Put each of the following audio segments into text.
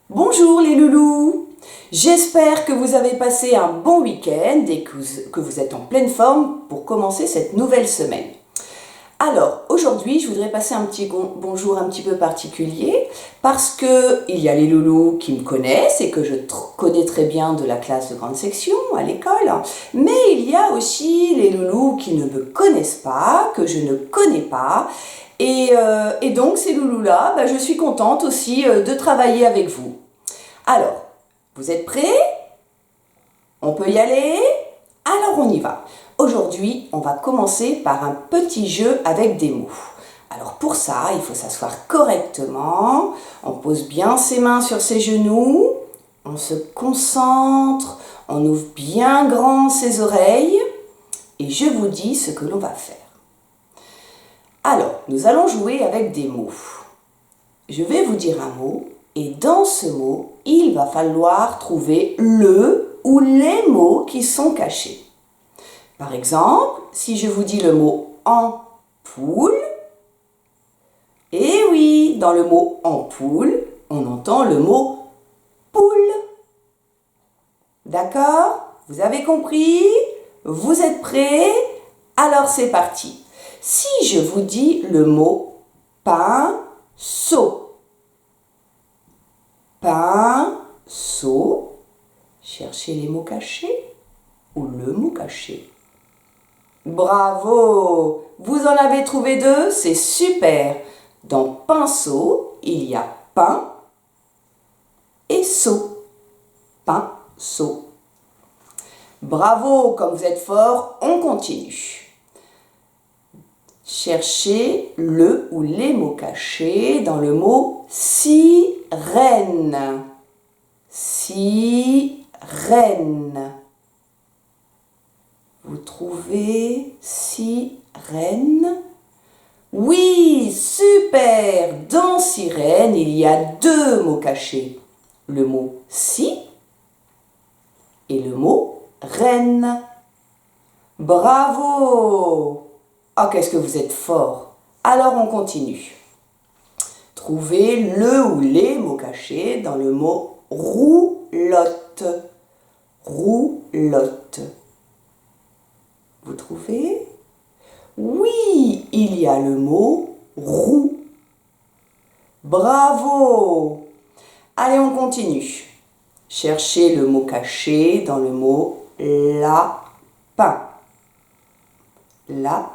Bonjour les loulous. J'espère que vous avez passé un bon week-end et que vous êtes en pleine forme pour commencer cette nouvelle semaine. Alors, aujourd'hui, je voudrais passer un petit bonjour un petit peu particulier parce que il y a les loulous qui me connaissent et que je connais très bien de la classe de grande section à l'école, mais il y a aussi les loulous qui ne me connaissent pas, que je ne connais pas. Et donc, ces loulous-là, je suis contente aussi de travailler avec vous. Alors, vous êtes prêts? On peut y aller? Alors, on y va. Aujourd'hui, on va commencer par un petit jeu avec des mots. Alors, pour ça, il faut s'asseoir correctement. On pose bien ses mains sur ses genoux. On se concentre. On ouvre bien grand ses oreilles. Et je vous dis ce que l'on va faire. Alors, nous allons jouer avec des mots. Je vais vous dire un mot et dans ce mot, il va falloir trouver le ou les mots qui sont cachés. Par exemple, si je vous dis le mot ampoule, eh oui, dans le mot ampoule, on entend le mot poule. D'accord? Vous avez compris? Vous êtes prêts? Alors c'est parti. Si je vous dis le mot pinceau, pinceau, cherchez les mots cachés ou le mot caché. Bravo! Vous en avez trouvé deux, c'est super! Dans pinceau, il y a pain et seau. Pinceau. Bravo, comme vous êtes fort, on continue. Cherchez le ou les mots cachés dans le mot sirène. Sirène. Vous trouvez sirène? Oui, super! Dans sirène, il y a deux mots cachés. Le mot si et le mot reine. Bravo! Oh, qu'est-ce que vous êtes fort! Alors, on continue. Trouvez le ou les mots cachés dans le mot roulotte. Roulotte. Vous trouvez? Oui, il y a le mot roue. Bravo! Allez, on continue. Cherchez le mot caché dans le mot lapin. Lapin.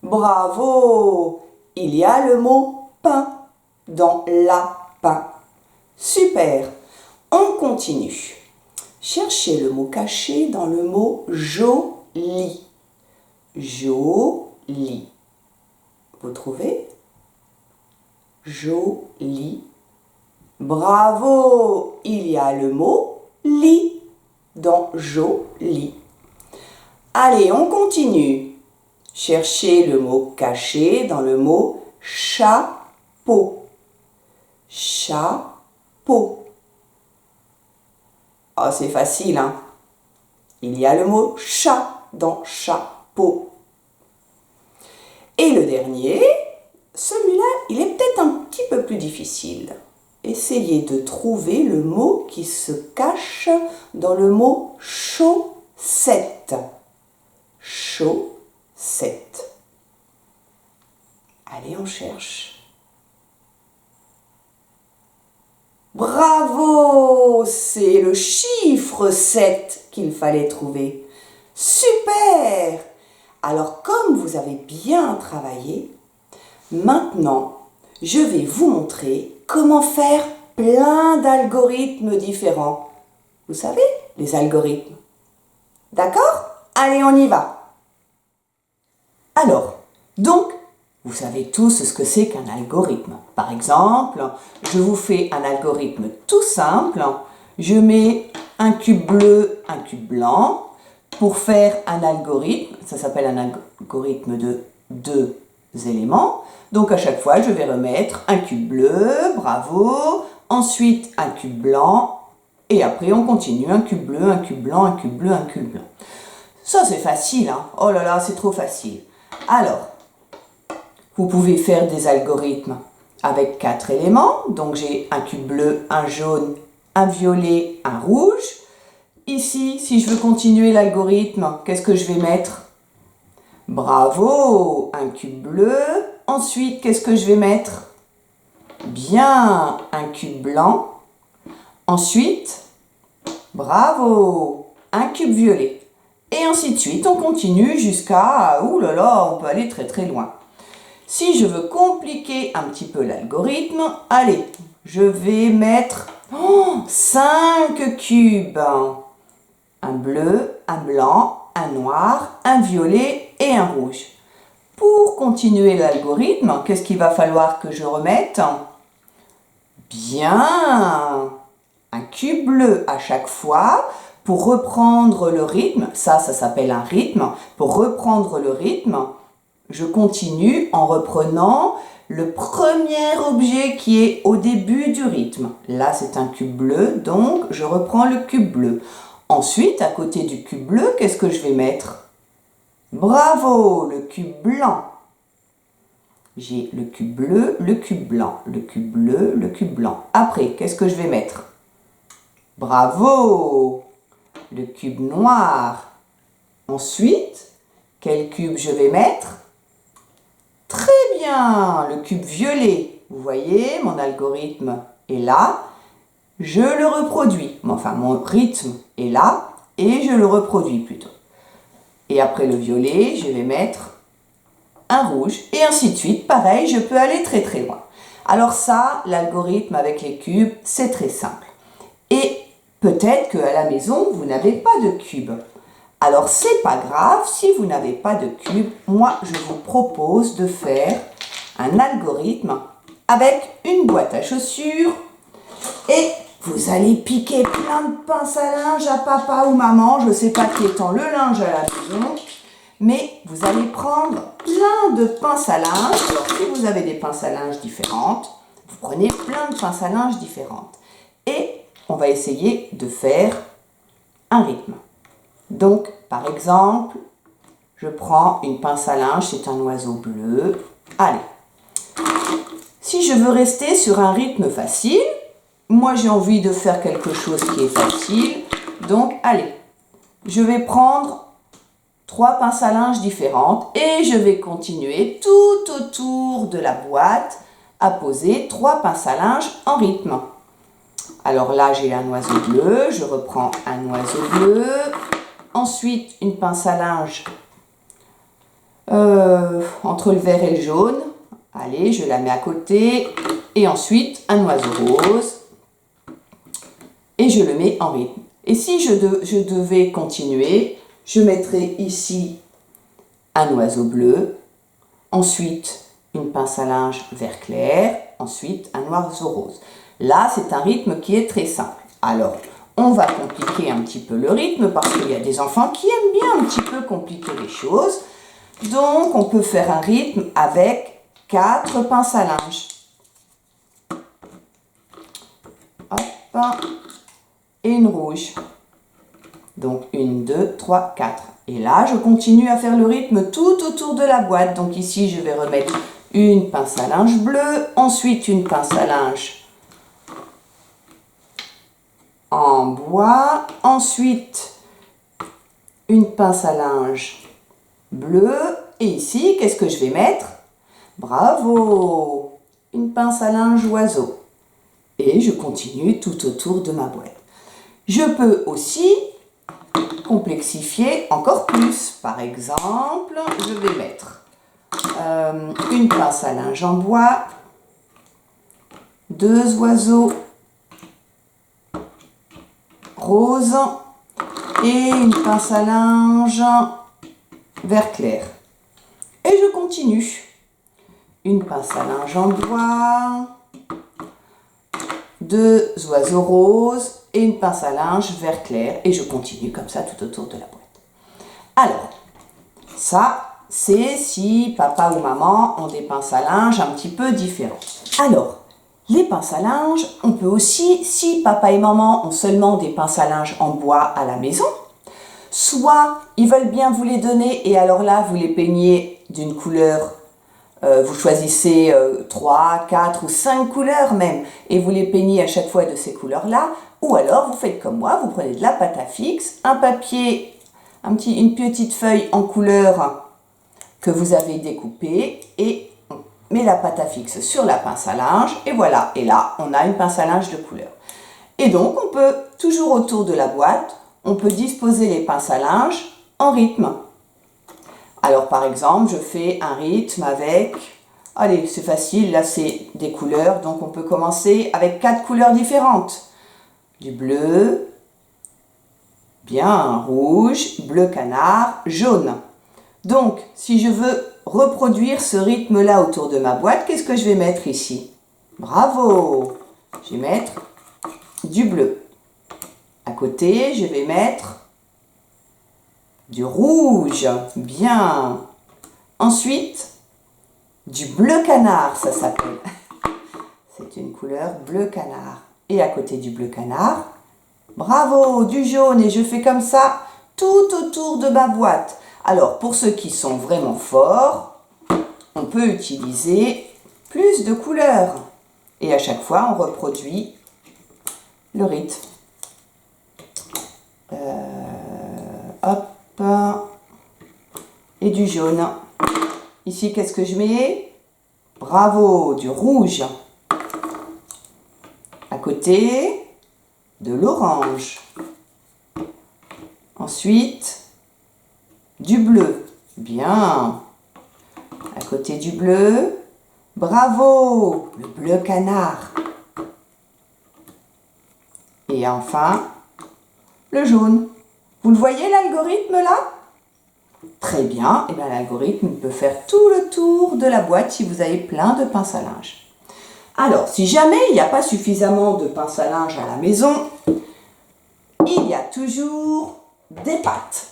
Bravo! Il y a le mot pain dans lapin. Super! On continue. Cherchez le mot caché dans le mot joli. Joli. Vous trouvez? Joli. Bravo! Il y a le mot lit dans joli. Allez, on continue. Cherchez le mot caché dans le mot chapeau. Chapeau. Oh, c'est facile, hein? Il y a le mot chat dans chapeau. Et le dernier, celui-là, il est peut-être un petit peu plus difficile. Essayez de trouver le mot qui se cache dans le mot chaussette. Chaussette. Allez, on cherche. Bravo! C'est le chiffre 7 qu'il fallait trouver. Super! Alors, comme vous avez bien travaillé, maintenant, je vais vous montrer comment faire plein d'algorithmes différents. Vous savez, les algorithmes. D'accord? Allez, on y va. Alors, donc, vous savez tous ce que c'est qu'un algorithme. Par exemple, je vous fais un algorithme tout simple. Je mets un cube bleu, un cube blanc. Pour faire un algorithme, ça s'appelle un algorithme de 2 éléments. Donc à chaque fois, je vais remettre un cube bleu, bravo. Ensuite, un cube blanc. Et après, on continue. Un cube bleu, un cube blanc, un cube bleu, un cube blanc. Ça, c'est facile, hein? Oh là là, c'est trop facile. Alors, vous pouvez faire des algorithmes avec 4 éléments. Donc j'ai un cube bleu, un jaune, un violet, un rouge. Ici, si je veux continuer l'algorithme, qu'est-ce que je vais mettre? Bravo, un cube bleu. Ensuite, qu'est-ce que je vais mettre? Bien, un cube blanc. Ensuite, bravo, un cube violet. Et ainsi de suite, on continue jusqu'à... Ouh là là, on peut aller très très loin. Si je veux compliquer un petit peu l'algorithme, allez, je vais mettre 5 cubes. Un bleu, un blanc, un noir, un violet et un rouge. Pour continuer l'algorithme, qu'est-ce qu'il va falloir que je remette? Bien, un cube bleu à chaque fois. Pour reprendre le rythme, ça s'appelle un rythme. Pour reprendre le rythme, je continue en reprenant le premier objet qui est au début du rythme. Là, c'est un cube bleu, donc je reprends le cube bleu. Ensuite, à côté du cube bleu, qu'est-ce que je vais mettre? Bravo, le cube blanc. J'ai le cube bleu, le cube blanc, le cube bleu, le cube blanc. Après, qu'est-ce que je vais mettre? Bravo, le cube noir. Ensuite, quel cube je vais mettre? Très bien, le cube violet. Vous voyez, mon algorithme est là. Je le reproduis. Enfin, mon rythme est là et je le reproduis plutôt. Et après le violet, je vais mettre un rouge et ainsi de suite. Pareil, je peux aller très très loin. Alors ça, l'algorithme avec les cubes, c'est très simple. Et peut-être qu'à la maison, vous n'avez pas de cube. Alors, c'est pas grave, si vous n'avez pas de cube, moi, je vous propose de faire un algorithme avec une boîte à chaussures et vous allez piquer plein de pinces à linge à papa ou maman, je ne sais pas qui étend le linge à la maison, mais vous allez prendre plein de pinces à linge. Alors, si vous avez des pinces à linge différentes, vous prenez plein de pinces à linge différentes et on va essayer de faire un rythme. Donc, par exemple, je prends une pince à linge, c'est un oiseau bleu. Allez, si je veux rester sur un rythme facile, moi j'ai envie de faire quelque chose qui est facile. Donc, allez, je vais prendre 3 pinces à linge différentes et je vais continuer tout autour de la boîte à poser 3 pinces à linge en rythme. Alors là, j'ai un oiseau bleu, je reprends un oiseau bleu. Ensuite, une pince à linge entre le vert et le jaune. Allez, je la mets à côté. Et ensuite, un oiseau rose. Et je le mets en rythme. Et si je devais continuer, je mettrais ici un oiseau bleu. Ensuite, une pince à linge vert clair. Ensuite, un oiseau rose. Là, c'est un rythme qui est très simple. Alors, on va compliquer un petit peu le rythme parce qu'il y a des enfants qui aiment bien un petit peu compliquer les choses. Donc, on peut faire un rythme avec 4 pinces à linge. Hop. Et une rouge. Donc, 1, 2, 3, 4. Et là, je continue à faire le rythme tout autour de la boîte. Donc, ici, je vais remettre une pince à linge bleue. Ensuite, une pince à linge en bois, ensuite une pince à linge bleue et ici, qu'est-ce que je vais mettre? Bravo! Une pince à linge oiseau. Et je continue tout autour de ma boîte. Je peux aussi complexifier encore plus. Par exemple, je vais mettre une pince à linge en bois, 2 oiseaux rose et une pince à linge vert clair. Et je continue. Une pince à linge en bois, 2 oiseaux roses et une pince à linge vert clair. Et je continue comme ça tout autour de la boîte. Alors, ça, c'est si papa ou maman ont des pinces à linge un petit peu différentes. Alors, les pinces à linge, on peut aussi, si papa et maman ont seulement des pinces à linge en bois à la maison, soit ils veulent bien vous les donner et alors là, vous les peignez d'une couleur Vous choisissez 3, 4 ou 5 couleurs même et vous les peignez à chaque fois de ces couleurs-là. Ou alors vous faites comme moi, vous prenez de la pâte à fixe, un papier, une petite feuille en couleur que vous avez découpée et on met la pâte à fixe sur la pince à linge et voilà. Et là, on a une pince à linge de couleur. Et donc, on peut, toujours autour de la boîte, on peut disposer les pinces à linge en rythme. Alors, par exemple, je fais un rythme avec... Allez, c'est facile, là, c'est des couleurs. Donc, on peut commencer avec 4 couleurs différentes. Du bleu, bien, rouge, bleu canard, jaune. Donc, si je veux reproduire ce rythme-là autour de ma boîte, qu'est-ce que je vais mettre ici? Bravo! Je vais mettre du bleu. À côté, je vais mettre du rouge. Bien. Ensuite, du bleu canard, ça s'appelle. C'est une couleur bleu canard. Et à côté du bleu canard, bravo, du jaune. Et je fais comme ça tout autour de ma boîte. Alors, pour ceux qui sont vraiment forts, on peut utiliser plus de couleurs. Et à chaque fois, on reproduit le rythme. Hop. Et du jaune. Ici, qu'est-ce que je mets? Bravo, du rouge. À côté, de l'orange. Ensuite, du bleu. Bien. À côté du bleu, bravo, le bleu canard. Et enfin, le jaune. Vous le voyez l'algorithme là? Très bien, et bien l'algorithme peut faire tout le tour de la boîte si vous avez plein de pinces à linge. Alors, si jamais il n'y a pas suffisamment de pinces à linge à la maison, il y a toujours des pâtes.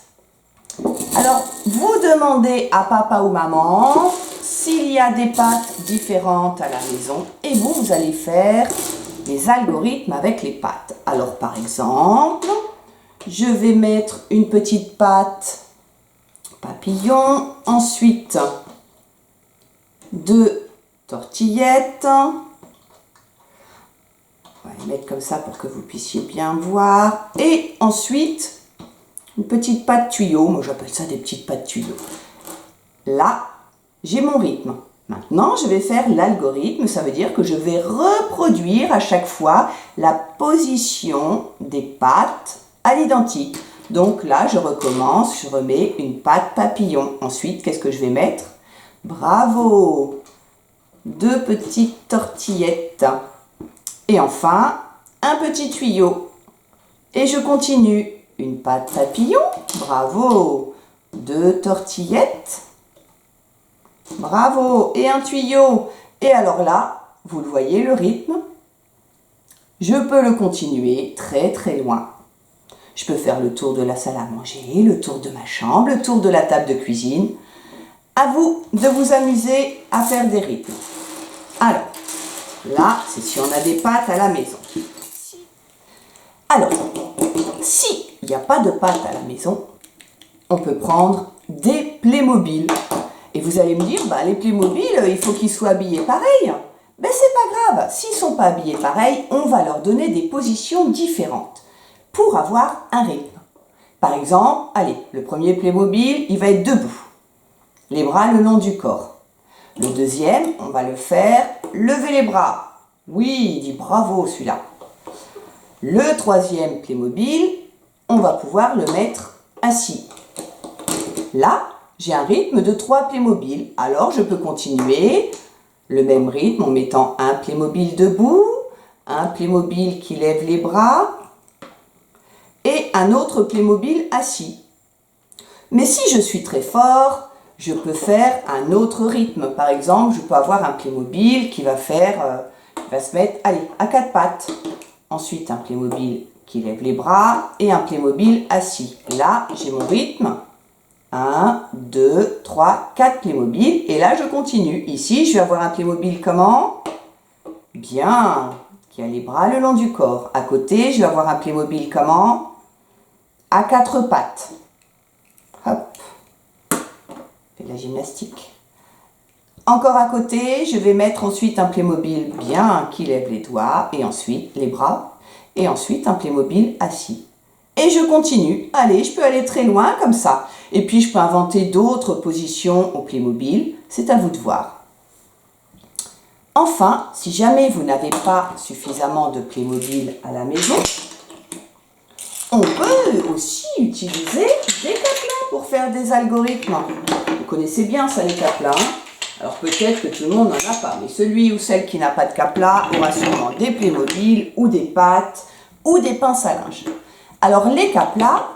Alors, vous demandez à papa ou maman s'il y a des pâtes différentes à la maison et vous allez faire les algorithmes avec les pâtes. Alors, par exemple, je vais mettre une petite pâte papillon, ensuite 2 tortillettes. On va les mettre comme ça pour que vous puissiez bien voir. Et ensuite, une petite pâte tuyau. Moi, j'appelle ça des petites pâtes tuyaux. Là, j'ai mon rythme. Maintenant, je vais faire l'algorithme. Ça veut dire que je vais reproduire à chaque fois la position des pâtes à l'identique. Donc là, je recommence, je remets une pâte papillon. Ensuite, qu'est-ce que je vais mettre? Bravo! 2 petites tortillettes. Et enfin, un petit tuyau. Et je continue. Une pâte papillon. Bravo! 2 tortillettes. Bravo! Et un tuyau. Et alors là, vous le voyez, le rythme. Je peux le continuer très très loin. Je peux faire le tour de la salle à manger, le tour de ma chambre, le tour de la table de cuisine. À vous de vous amuser à faire des rythmes. Alors, là, c'est si on a des pâtes à la maison. Alors, si il n'y a pas de pâtes à la maison, on peut prendre des Playmobil. Et vous allez me dire, les Playmobil, il faut qu'ils soient habillés pareil. Ben, c'est pas grave. S'ils ne sont pas habillés pareil, on va leur donner des positions différentes pour avoir un rythme. Par exemple, allez, le premier Playmobil, il va être debout, les bras le long du corps. Le deuxième, on va le faire lever les bras. Oui, il dit bravo celui-là. Le troisième Playmobil, on va pouvoir le mettre assis. Là, j'ai un rythme de 3 Playmobil. Alors, je peux continuer le même rythme en mettant un Playmobil debout, un Playmobil qui lève les bras et un autre Playmobil assis. Mais si je suis très fort, je peux faire un autre rythme. Par exemple, je peux avoir un Playmobil qui va se mettre, allez, à 4 pattes. Ensuite, un Playmobil qui lève les bras et un Playmobil assis. Là, j'ai mon rythme. 1, 2, 3, 4 Playmobil. Et là, je continue. Ici, je vais avoir un Playmobil comment? Bien, qui a les bras le long du corps. À côté, je vais avoir un Playmobil comment? À 4 pattes. Hop. Fais de la gymnastique. Encore à côté, je vais mettre ensuite un Playmobil bien qui lève les doigts et ensuite les bras et ensuite un Playmobil assis. Et je continue. Allez, je peux aller très loin comme ça. Et puis je peux inventer d'autres positions au Playmobil. C'est à vous de voir. Enfin, si jamais vous n'avez pas suffisamment de Playmobil à la maison, on peut aussi utiliser des Kaplas pour faire des algorithmes. Vous connaissez bien ça, les Kaplas. Alors peut-être que tout le monde n'en a pas, mais celui ou celle qui n'a pas de Kaplas aura sûrement des Playmobil ou des pattes ou des pinces à linge. Alors les Kaplas,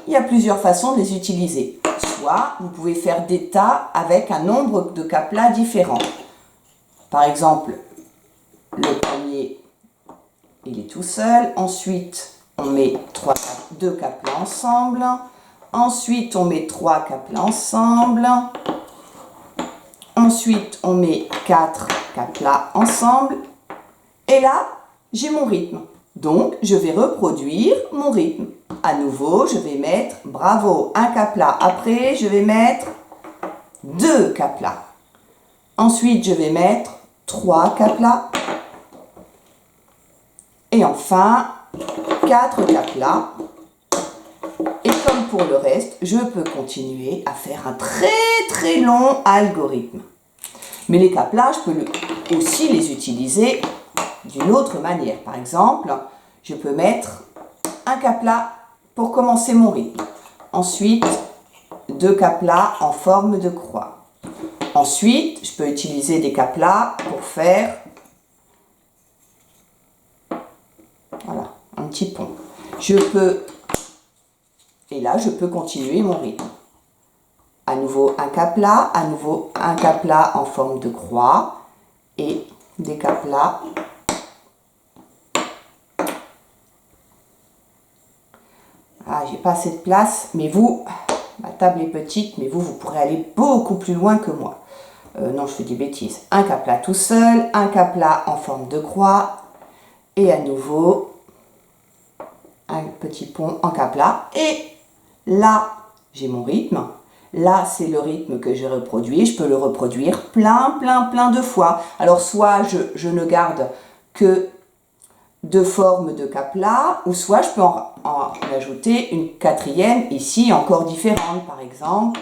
il y a plusieurs façons de les utiliser. Soit vous pouvez faire des tas avec un nombre de Kaplas différents. Par exemple, le premier, il est tout seul. Ensuite, on met deux Kaplas ensemble. Ensuite, on met 3 Kaplas ensemble. Ensuite, on met 4 Kaplas ensemble. Et là, j'ai mon rythme. Donc, je vais reproduire mon rythme. À nouveau, je vais mettre, bravo, un Kaplas. Après, je vais mettre 2 Kaplas. Ensuite, je vais mettre 3 Kaplas. Et enfin, 4 Kaplas. Et comme pour le reste, je peux continuer à faire un très long algorithme. Mais les Kaplas, je peux aussi les utiliser d'une autre manière. Par exemple, je peux mettre un Kaplas pour commencer mon rythme. Ensuite, 2 Kaplas en forme de croix. Ensuite, je peux utiliser des Kaplas pour faire voilà, un petit pont. Et là, je peux continuer mon rythme. À nouveau un Kaplas, à nouveau un Kaplas en forme de croix et des Kaplas. Ah, j'ai pas assez de place, mais vous, ma table est petite, mais vous pourrez aller beaucoup plus loin que moi. Non, je fais des bêtises. Un Kaplas tout seul, un Kaplas en forme de croix et à nouveau un petit pont en Kaplas. Et là, j'ai mon rythme. Là, c'est le rythme que j'ai reproduit. Je peux le reproduire plein de fois. Alors, soit je ne garde que 2 formes de Kaplas, ou soit je peux en ajouter une 4e ici, encore différente, par exemple.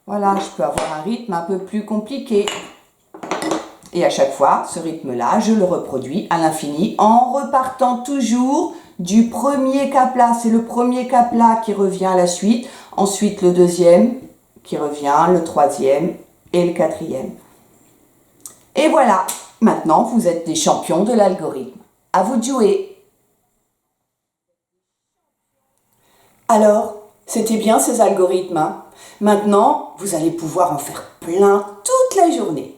Voilà, je peux avoir un rythme un peu plus compliqué. Et à chaque fois, ce rythme-là, je le reproduis à l'infini en repartant toujours du premier Kaplas. C'est le premier Kaplas qui revient à la suite. Ensuite, le deuxième qui revient, le troisième et le 4e. Et voilà, maintenant, vous êtes des champions de l'algorithme. À vous de jouer. Alors, c'était bien ces algorithmes, hein? Maintenant, vous allez pouvoir en faire plein toute la journée.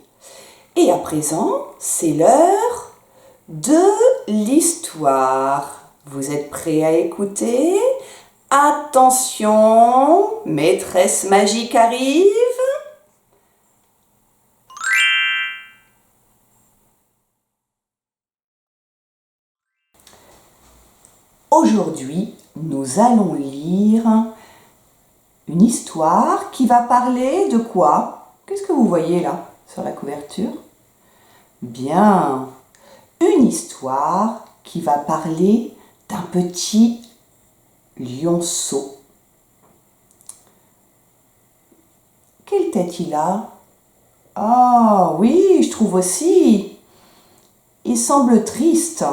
Et à présent, c'est l'heure de l'histoire. Vous êtes prêts à écouter? Attention, maîtresse magique arrive. Aujourd'hui, nous allons lire une histoire qui va parler de quoi? Qu'est-ce que vous voyez là sur la couverture? Bien, une histoire qui va parler d'un petit lionceau. Quelle tête il a? Ah oui, je trouve aussi. Il semble triste.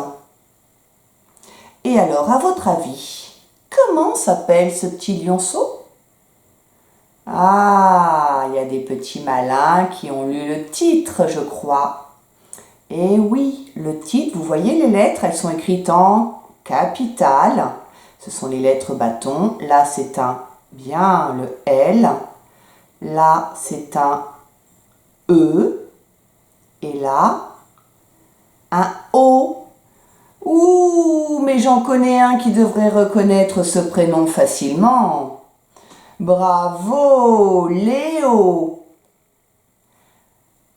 Et alors, à votre avis, comment s'appelle ce petit lionceau? Ah, il y a des petits malins qui ont lu le titre, je crois. Et oui, le titre, vous voyez les lettres, elles sont écrites en capitale. Ce sont les lettres bâtons. Là, c'est bien le L. Là, c'est un E. Et là, un O. Ouh, mais j'en connais un qui devrait reconnaître ce prénom facilement. Bravo, Léo!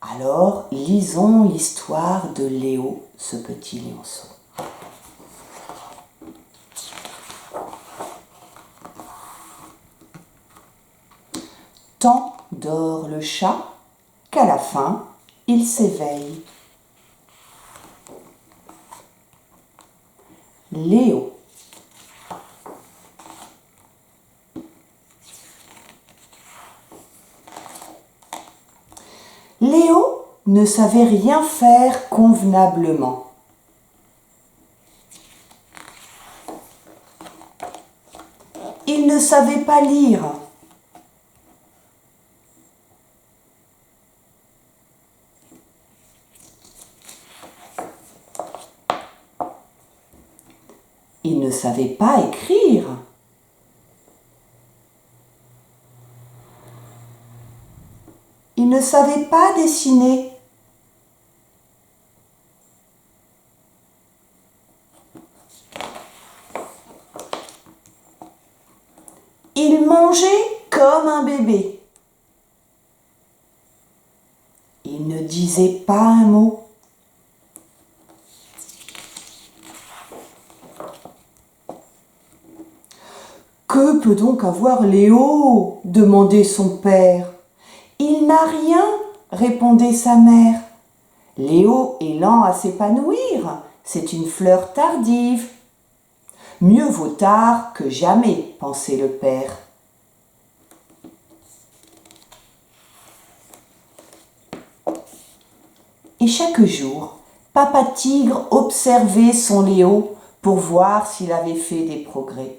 Alors, lisons l'histoire de Léo, ce petit lionceau. Tant dort le chat qu'à la fin, il s'éveille. Léo. Léo ne savait rien faire convenablement. Il ne savait pas lire. Il ne savait pas écrire. Il ne savait pas dessiner. Il mangeait comme un bébé. Il ne disait pas un mot. Que peut donc avoir Léo ? Demandait son père. Il n'a rien, répondait sa mère. Léo est lent à s'épanouir, c'est une fleur tardive. Mieux vaut tard que jamais, pensait le père. Et chaque jour, Papa Tigre observait son Léo pour voir s'il avait fait des progrès.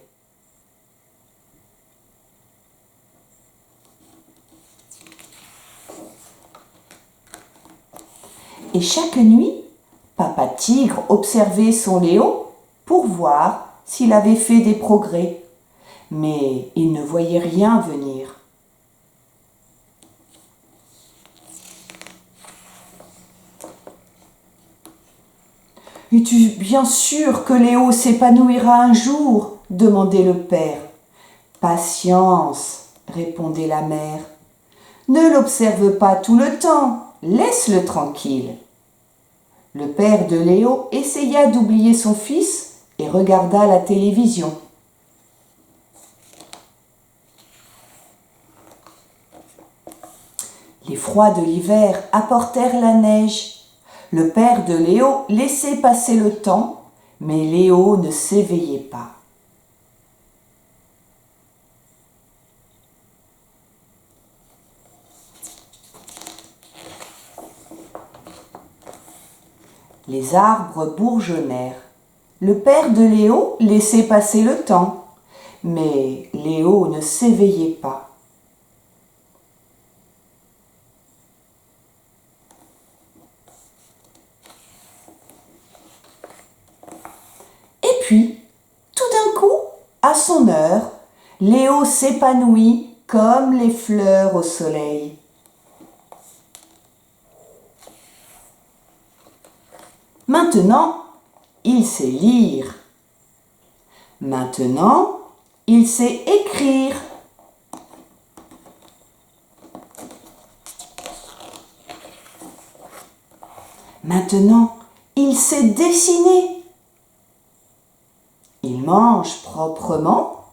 Et chaque nuit, Papa Tigre observait son Léo pour voir s'il avait fait des progrès. Mais il ne voyait rien venir. « Es-tu bien sûr que Léo s'épanouira un jour ?» demandait le père. « Patience, » répondait la mère. « Ne l'observe pas tout le temps, laisse-le tranquille. » Le père de Léo essaya d'oublier son fils et regarda la télévision. Les froids de l'hiver apportèrent la neige. Le père de Léo laissait passer le temps, mais Léo ne s'éveillait pas. Les arbres bourgeonnèrent. Le père de Léo laissait passer le temps, mais Léo ne s'éveillait pas. Et puis, tout d'un coup, à son heure, Léo s'épanouit comme les fleurs au soleil. Maintenant, il sait lire. Maintenant, il sait écrire. Maintenant, il sait dessiner. Il mange proprement.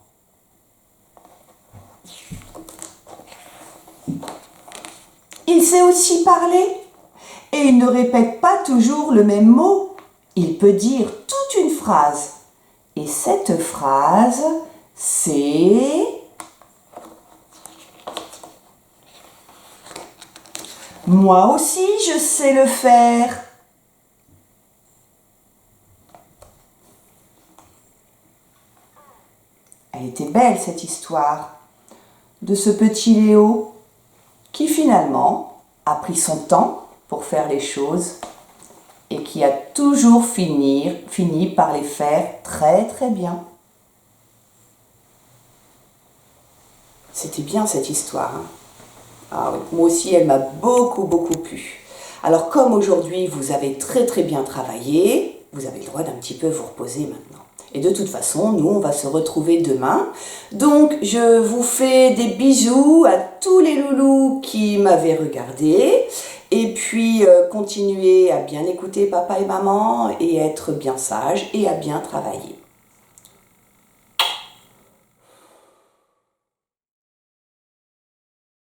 Il sait aussi parler. Et il ne répète pas toujours le même mot. Il peut dire toute une phrase. Et cette phrase, c'est « Moi aussi, je sais le faire ». Elle était belle cette histoire de ce petit Léo qui finalement a pris son temps pour faire les choses et qui a toujours fini par les faire très très bien. C'était bien cette histoire. Hein. Ah oui, moi aussi, elle m'a beaucoup plu. Alors comme aujourd'hui, vous avez très très bien travaillé, vous avez le droit d'un petit peu vous reposer maintenant. Et de toute façon, nous, on va se retrouver demain. Donc, je vous fais des bisous à tous les loulous qui m'avaient regardé. Et puis, continuez à bien écouter papa et maman et être bien sage et à bien travailler.